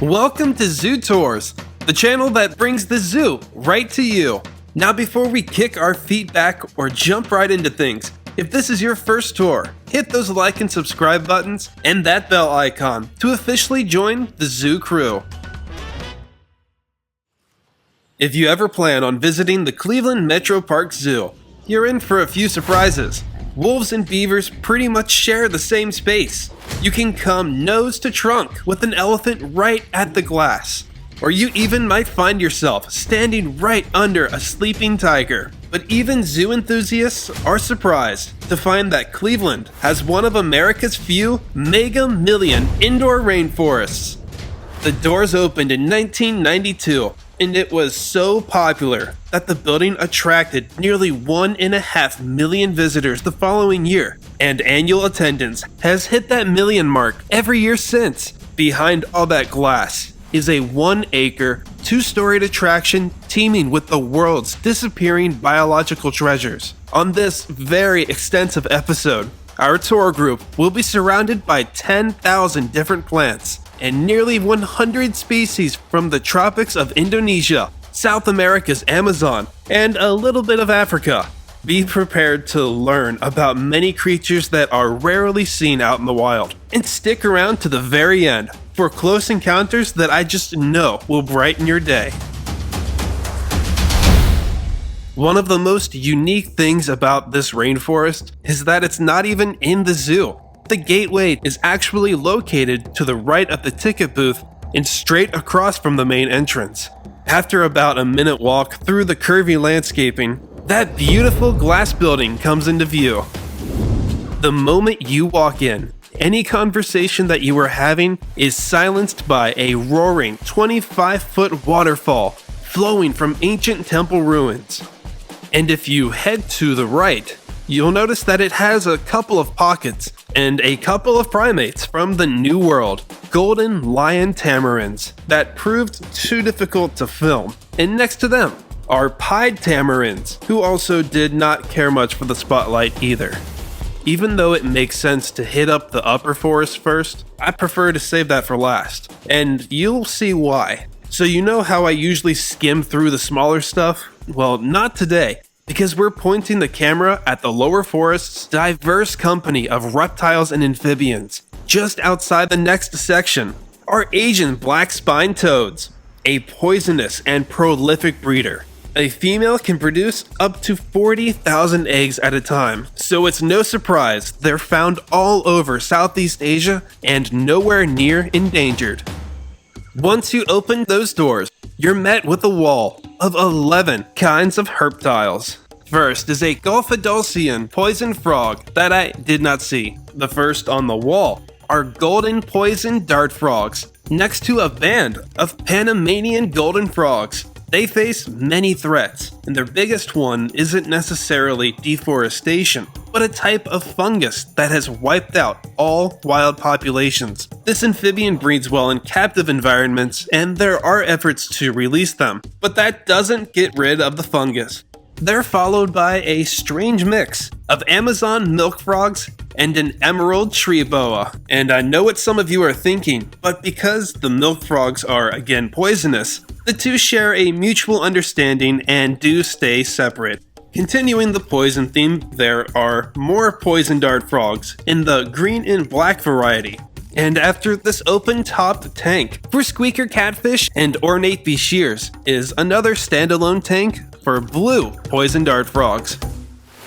Welcome to Zoo Tours, the channel that brings the zoo right to you. Now before we kick our feet back or jump right into things, if this is your first tour, hit those like and subscribe buttons and that bell icon to officially join the zoo crew. If you ever plan on visiting the Cleveland MetroParks Zoo, you're in for a few surprises. Wolves and beavers pretty much share the same space. You can come nose to trunk with an elephant right at the glass. Or you even might find yourself standing right under a sleeping tiger. But even zoo enthusiasts are surprised to find that Cleveland has one of America's few mega million indoor rainforests. The doors opened in 1992, and it was so popular that the building attracted nearly 1.5 million visitors the following year, and annual attendance has hit that million mark every year since. Behind all that glass is a 1-acre, 2-storied attraction teeming with the world's disappearing biological treasures. On this very extensive episode, our tour group will be surrounded by 10,000 different plants and nearly 100 species from the tropics of Indonesia, South America's Amazon, and a little bit of Africa. Be prepared to learn about many creatures that are rarely seen out in the wild. And stick around to the very end for close encounters that I just know will brighten your day. One of the most unique things about this rainforest is that it's not even in the zoo. The gateway is actually located to the right of the ticket booth and straight across from the main entrance. After about a minute walk through the curvy landscaping, that beautiful glass building comes into view. The moment you walk in, any conversation that you are having is silenced by a roaring 25-foot waterfall flowing from ancient temple ruins. And if you head to the right, you'll notice that it has a couple of pockets and a couple of primates from the New World, golden lion tamarins, that proved too difficult to film. And next to them are pied tamarins, who also did not care much for the spotlight either. Even though it makes sense to hit up the upper forest first, I prefer to save that for last, and you'll see why. So you know how I usually skim through the smaller stuff? Well, not today, because we're pointing the camera at the lower forest's diverse company of reptiles and amphibians. Just outside the next section are Asian black-spined toads, a poisonous and prolific breeder. A female can produce up to 40,000 eggs at a time, so it's no surprise they're found all over Southeast Asia and nowhere near endangered. Once you open those doors, you're met with a wall of 11 kinds of herptiles. First is a Golfodulcean poison frog that I did not see. The first on the wall are golden poison dart frogs, next to a band of Panamanian golden frogs. They face many threats, and their biggest one isn't necessarily deforestation, but a type of fungus that has wiped out all wild populations. This amphibian breeds well in captive environments, and there are efforts to release them, but that doesn't get rid of the fungus. They're followed by a strange mix of Amazon milk frogs and an emerald tree boa. And I know what some of you are thinking, but because the milk frogs are again poisonous, the two share a mutual understanding and do stay separate. Continuing the poison theme, there are more poison dart frogs in the green and black variety. And after this open-topped tank for Squeaker catfish and Ornate Bichirs is another standalone tank for blue poison dart frogs.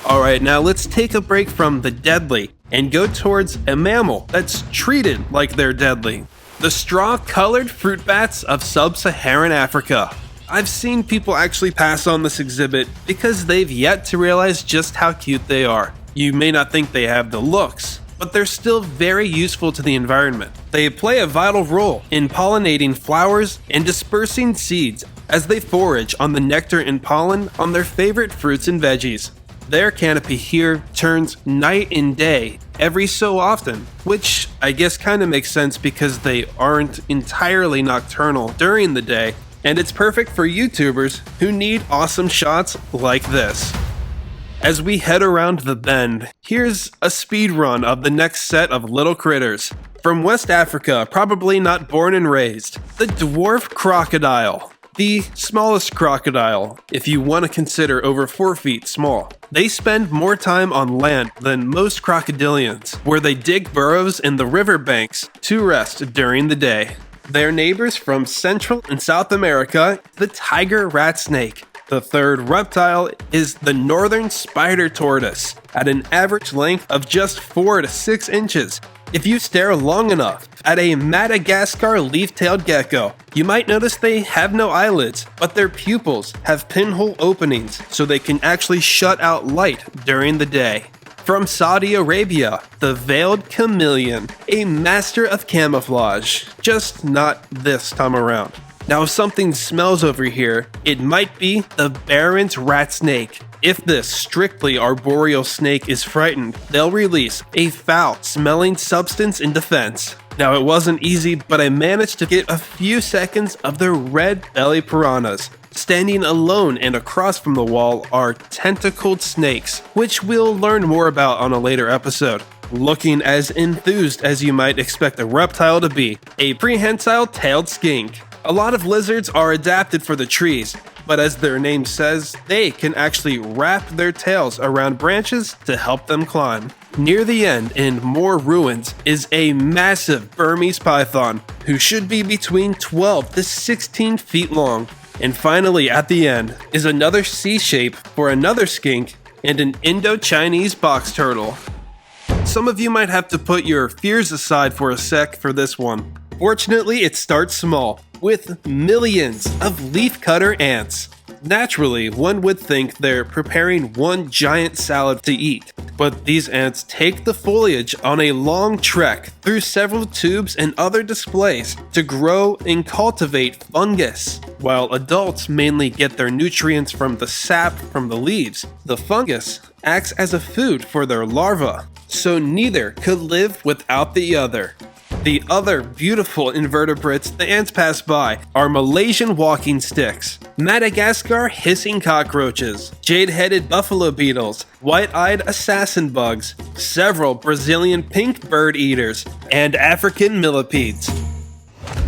Alright, now let's take a break from the deadly and go towards a mammal that's treated like they're deadly. The straw-colored fruit bats of sub-Saharan Africa. I've seen people actually pass on this exhibit because they've yet to realize just how cute they are. You may not think they have the looks, but they're still very useful to the environment. They play a vital role in pollinating flowers and dispersing seeds as they forage on the nectar and pollen on their favorite fruits and veggies. Their canopy here turns night and day every so often, which I guess kind of makes sense because they aren't entirely nocturnal during the day, and it's perfect for YouTubers who need awesome shots like this. As we head around the bend, here's a speed run of the next set of little critters. From West Africa, probably not born and raised, the dwarf crocodile. The smallest crocodile, if you want to consider over 4 feet small. They spend more time on land than most crocodilians, where they dig burrows in the riverbanks to rest during the day. Their neighbors from Central and South America, the tiger ratsnake. The third reptile is the northern spider tortoise, at an average length of just 4 to 6 inches. If you stare long enough at a Madagascar leaf-tailed gecko, you might notice they have no eyelids, but their pupils have pinhole openings so they can actually shut out light during the day. From Saudi Arabia, the veiled chameleon, a master of camouflage, just not this time around. Now if something smells over here, it might be the Baron's ratsnake. If this strictly arboreal snake is frightened, they'll release a foul-smelling substance in defense. Now it wasn't easy, but I managed to get a few seconds of the red-bellied piranhas. Standing alone and across from the wall are tentacled snakes, which we'll learn more about on a later episode. Looking as enthused as you might expect a reptile to be, a prehensile-tailed skink. A lot of lizards are adapted for the trees, but as their name says, they can actually wrap their tails around branches to help them climb. Near the end, in more ruins, is a massive Burmese python, who should be between 12 to 16 feet long. And finally, at the end, is another C shape for another skink and an Indo-Chinese box turtle. Some of you might have to put your fears aside for a sec for this one. Fortunately, it starts small, with millions of leafcutter ants. Naturally, one would think they're preparing one giant salad to eat, but these ants take the foliage on a long trek through several tubes and other displays to grow and cultivate fungus. While adults mainly get their nutrients from the sap from the leaves, the fungus acts as a food for their larvae, so neither could live without the other. The other beautiful invertebrates the ants pass by are Malaysian walking sticks, Madagascar hissing cockroaches, jade-headed buffalo beetles, white-eyed assassin bugs, several Brazilian pink bird eaters, and African millipedes.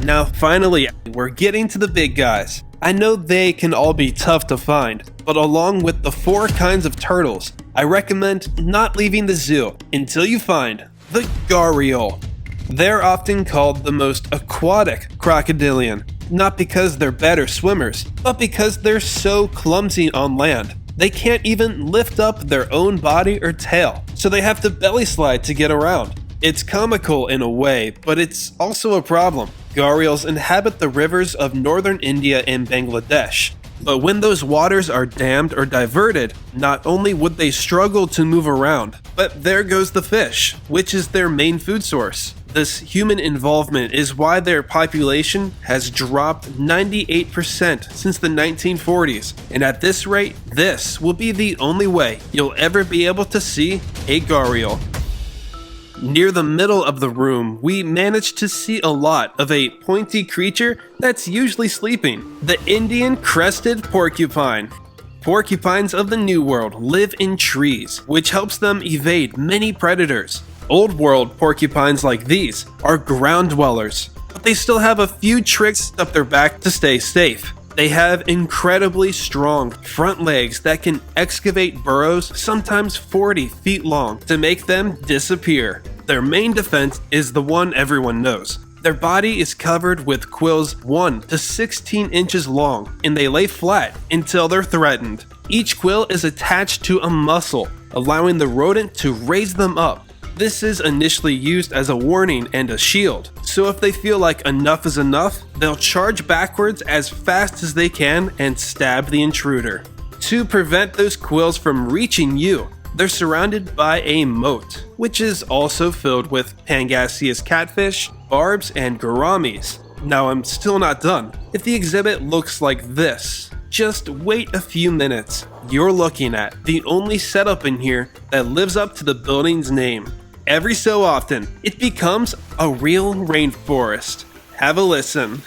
Now finally, we're getting to the big guys. I know they can all be tough to find, but along with the 4 kinds of turtles, I recommend not leaving the zoo until you find the gharial. They're often called the most aquatic crocodilian, not because they're better swimmers, but because they're so clumsy on land. They can't even lift up their own body or tail, so they have to belly slide to get around. It's comical in a way, but it's also a problem. Gharials inhabit the rivers of northern India and Bangladesh. But when those waters are dammed or diverted, not only would they struggle to move around, but there goes the fish, which is their main food source. This human involvement is why their population has dropped 98% since the 1940s, and at this rate, this will be the only way you'll ever be able to see a gharial. Near the middle of the room, we managed to see a lot of a pointy creature that's usually sleeping, the Indian crested porcupine. Porcupines of the New World live in trees, which helps them evade many predators. Old World porcupines like these are ground dwellers, but they still have a few tricks up their back to stay safe. They have incredibly strong front legs that can excavate burrows sometimes 40 feet long to make them disappear. Their main defense is the one everyone knows. Their body is covered with quills 1 to 16 inches long, and they lay flat until they're threatened. Each quill is attached to a muscle, allowing the rodent to raise them up. This is initially used as a warning and a shield, so if they feel like enough is enough, they'll charge backwards as fast as they can and stab the intruder. To prevent those quills from reaching you, they're surrounded by a moat, which is also filled with Pangasius catfish, barbs, and gouramis. Now I'm still not done. If the exhibit looks like this, just wait a few minutes. You're looking at the only setup in here that lives up to the building's name. Every so often, it becomes a real rainforest. Have a listen.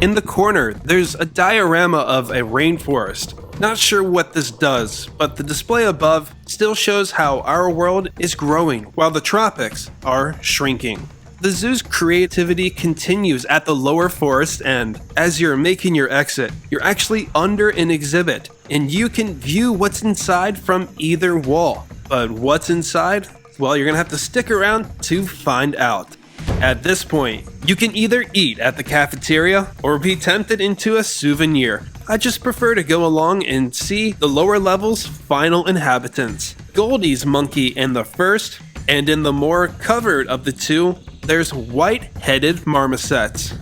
In the corner, there's a diorama of a rainforest. Not sure what this does, but the display above still shows how our world is growing while the tropics are shrinking. The zoo's creativity continues at the lower forest end. As you're making your exit, you're actually under an exhibit, and you can view what's inside from either wall. But what's inside? Well, you're gonna have to stick around to find out. At this point, you can either eat at the cafeteria or be tempted into a souvenir. I just prefer to go along and see the lower level's final inhabitants. Goldie's monkey in the first, and in the more covered of the two, there's white-headed marmosets.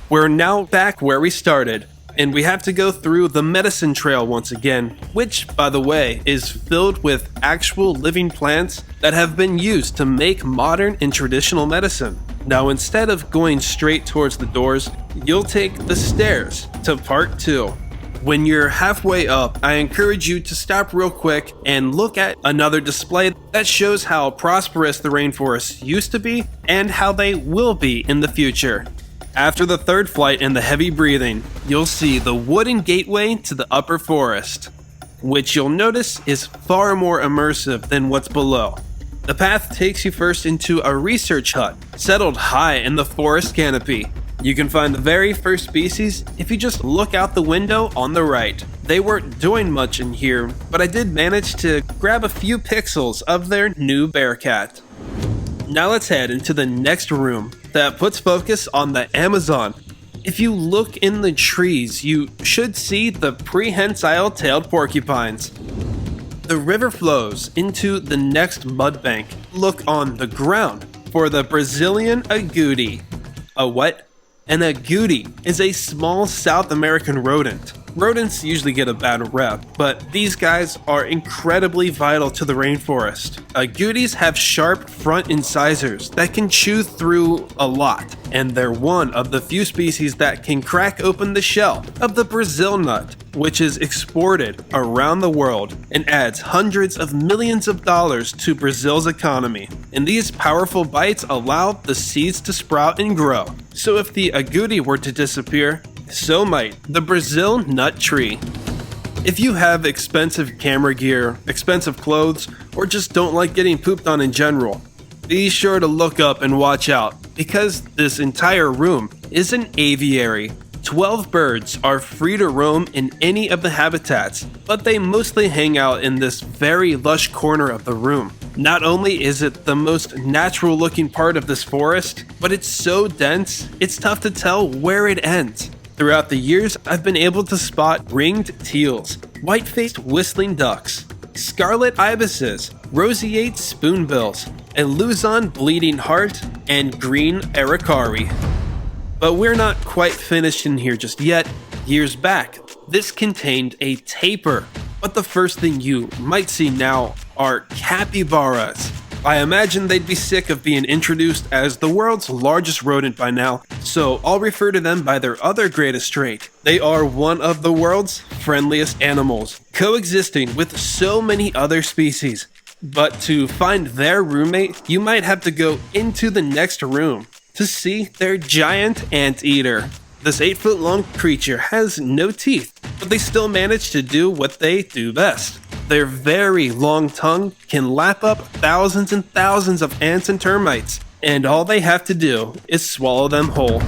We're now back where we started, and we have to go through the medicine trail once again, which, by the way, is filled with actual living plants that have been used to make modern and traditional medicine. Now, instead of going straight towards the doors, you'll take the stairs to part 2. When you're halfway up, I encourage you to stop real quick and look at another display that shows how prosperous the rainforests used to be and how they will be in the future. After the third flight and the heavy breathing, you'll see the wooden gateway to the upper forest, which you'll notice is far more immersive than what's below. The path takes you first into a research hut, settled high in the forest canopy. You can find the very first species if you just look out the window on the right. They weren't doing much in here, but I did manage to grab a few pixels of their new bearcat. Now let's head into the next room that puts focus on the Amazon. If you look in the trees, you should see the prehensile-tailed porcupines. The river flows into the next mud bank. Look on the ground for the Brazilian agouti. A what? An agouti is a small South American rodent. Rodents usually get a bad rep, but these guys are incredibly vital to the rainforest. Agoutis have sharp front incisors that can chew through a lot, and they're one of the few species that can crack open the shell of the Brazil nut, which is exported around the world and adds hundreds of millions of dollars to Brazil's economy. And these powerful bites allow the seeds to sprout and grow. So if the agouti were to disappear, so might the Brazil nut tree. If you have expensive camera gear, expensive clothes, or just don't like getting pooped on in general, be sure to look up and watch out, because this entire room is an aviary. 12 birds are free to roam in any of the habitats, but they mostly hang out in this very lush corner of the room. Not only is it the most natural looking part of this forest, but it's so dense, it's tough to tell where it ends. Throughout the years, I've been able to spot ringed teals, white-faced whistling ducks, scarlet ibises, roseate spoonbills, a Luzon bleeding heart, and green aracari. But we're not quite finished in here just yet. Years back, this contained a tapir, but the first thing you might see now are capybaras. I imagine they'd be sick of being introduced as the world's largest rodent by now, so I'll refer to them by their other greatest trait. They are one of the world's friendliest animals, coexisting with so many other species. But to find their roommate, you might have to go into the next room to see their giant anteater. This 8-foot-long creature has no teeth, but they still manage to do what they do best. Their very long tongue can lap up thousands and thousands of ants and termites, and all they have to do is swallow them whole.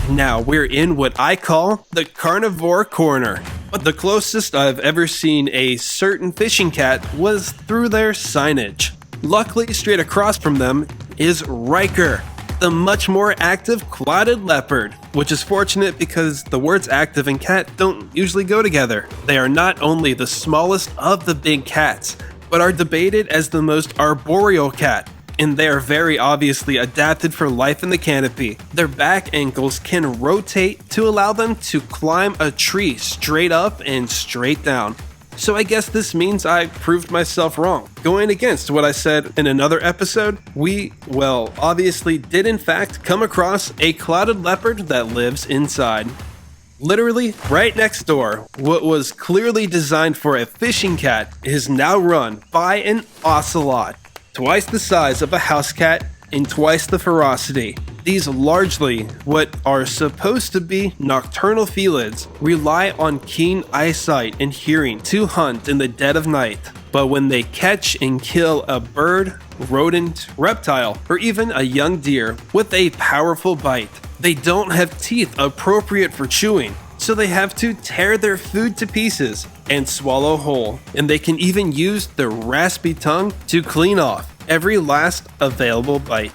Now we're in what I call the Carnivore Corner, but the closest I've ever seen a certain fishing cat was through their signage. Luckily, straight across from them is Riker, the much more active clotted leopard, which is fortunate because the words active and cat don't usually go together. They are not only the smallest of the big cats, but are debated as the most arboreal cat, and they are very obviously adapted for life in the canopy. Their back ankles can rotate to allow them to climb a tree straight up and straight down. So I guess this means I proved myself wrong. Going against what I said in another episode, we, well, obviously did in fact come across a clouded leopard that lives inside. Literally right next door, what was clearly designed for a fishing cat is now run by an ocelot. Twice the size of a house cat and twice the ferocity. These largely, what are supposed to be nocturnal felids, rely on keen eyesight and hearing to hunt in the dead of night. But when they catch and kill a bird, rodent, reptile, or even a young deer with a powerful bite, they don't have teeth appropriate for chewing, so they have to tear their food to pieces and swallow whole, and they can even use their raspy tongue to clean off every last available bite.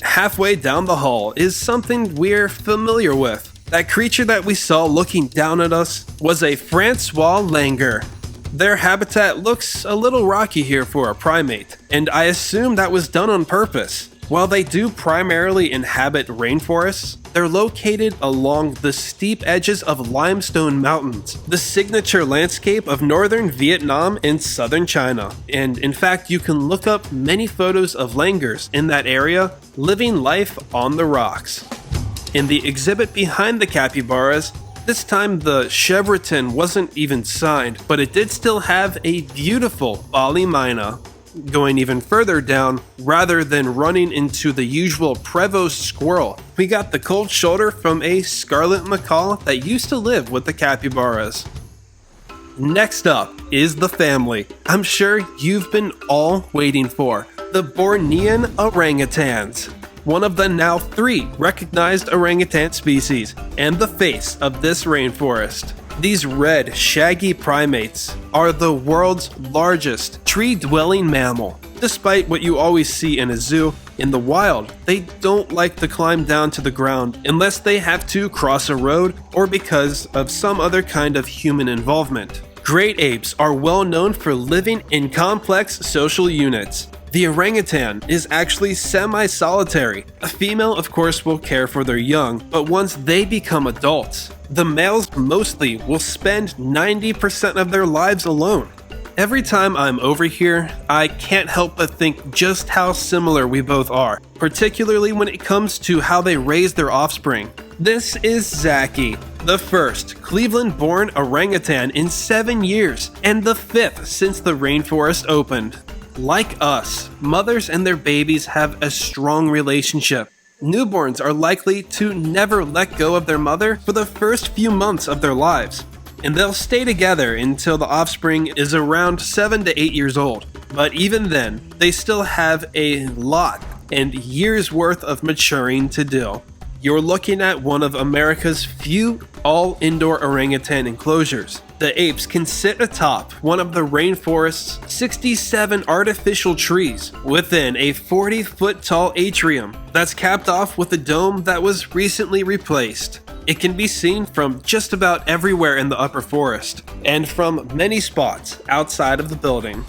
Halfway down the hall is something we're familiar with. That creature that we saw looking down at us was a Francois langur. Their habitat looks a little rocky here for a primate, and I assume that was done on purpose. While they do primarily inhabit rainforests, they're located along the steep edges of limestone mountains, the signature landscape of northern Vietnam and southern China. And in fact, you can look up many photos of langurs in that area living life on the rocks. In the exhibit behind the capybaras, this time the chevrotin wasn't even signed, but it did still have a beautiful Bali Mina. Going even further down, rather than running into the usual Prevost squirrel, we got the cold shoulder from a scarlet macaw that used to live with the capybaras. Next up is the family I'm sure you've been all waiting for, the Bornean orangutans. One of the now 3 recognized orangutan species, and the face of this rainforest. These red, shaggy primates are the world's largest tree-dwelling mammal. Despite what you always see in a zoo, in the wild, they don't like to climb down to the ground unless they have to cross a road or because of some other kind of human involvement. Great apes are well known for living in complex social units. The orangutan is actually semi-solitary. A female, of course, will care for their young, but once they become adults, the males mostly will spend 90% of their lives alone. Every time I'm over here, I can't help but think just how similar we both are, particularly when it comes to how they raise their offspring. This is Zaki, the first Cleveland-born orangutan in 7 years, and the 5th since the rainforest opened. Like us, mothers and their babies have a strong relationship. Newborns are likely to never let go of their mother for the first few months of their lives, and they'll stay together until the offspring is around 7 to 8 years old. But even then, they still have a lot and years worth of maturing to do. You're looking at one of America's few all-indoor orangutan enclosures. The apes can sit atop one of the rainforest's 67 artificial trees within a 40-foot tall atrium that's capped off with a dome that was recently replaced. It can be seen from just about everywhere in the upper forest, and from many spots outside of the building.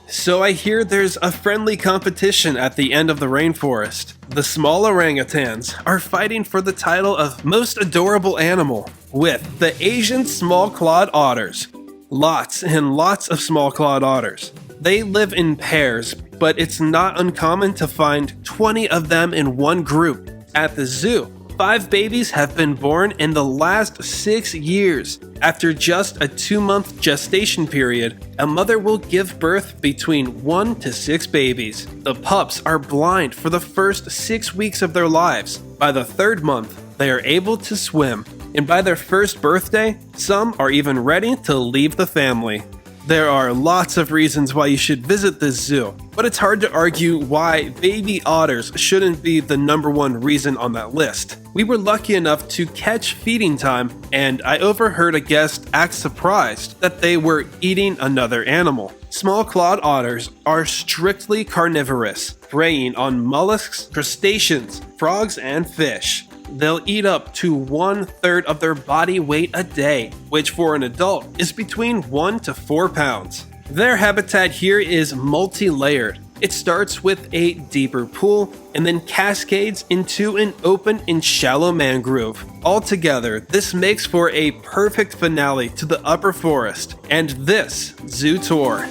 So I hear there's a friendly competition at the end of the rainforest. The small orangutans are fighting for the title of most adorable animal with the Asian small-clawed otters. Lots and lots of small-clawed otters. They live in pairs, but it's not uncommon to find 20 of them in one group. At the zoo, 5 babies have been born in the last 6 years. After just a 2-month gestation period, a mother will give birth between 1 to 6 babies. The pups are blind for the first 6 weeks of their lives. By the 3rd month, they are able to swim, and by their first birthday, some are even ready to leave the family. There are lots of reasons why you should visit this zoo, but it's hard to argue why baby otters shouldn't be the #1 reason on that list. We were lucky enough to catch feeding time, and I overheard a guest act surprised that they were eating another animal. Small-clawed otters are strictly carnivorous, preying on mollusks, crustaceans, frogs, and fish. They'll eat up to 1/3 of their body weight a day, which for an adult is between 1 to 4 pounds. Their habitat here is multi-layered. It starts with a deeper pool and then cascades into an open and shallow mangrove. Altogether, this makes for a perfect finale to the upper forest and this zoo tour.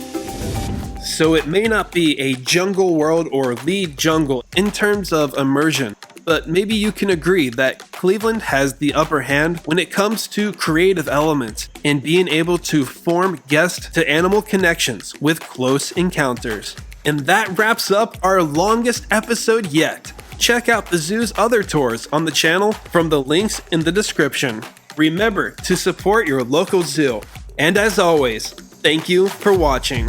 So it may not be a jungle world or lead jungle in terms of immersion, but maybe you can agree that Cleveland has the upper hand when it comes to creative elements and being able to form guest-to-animal connections with close encounters. And that wraps up our longest episode yet. Check out the zoo's other tours on the channel from the links in the description. Remember to support your local zoo. And as always, thank you for watching.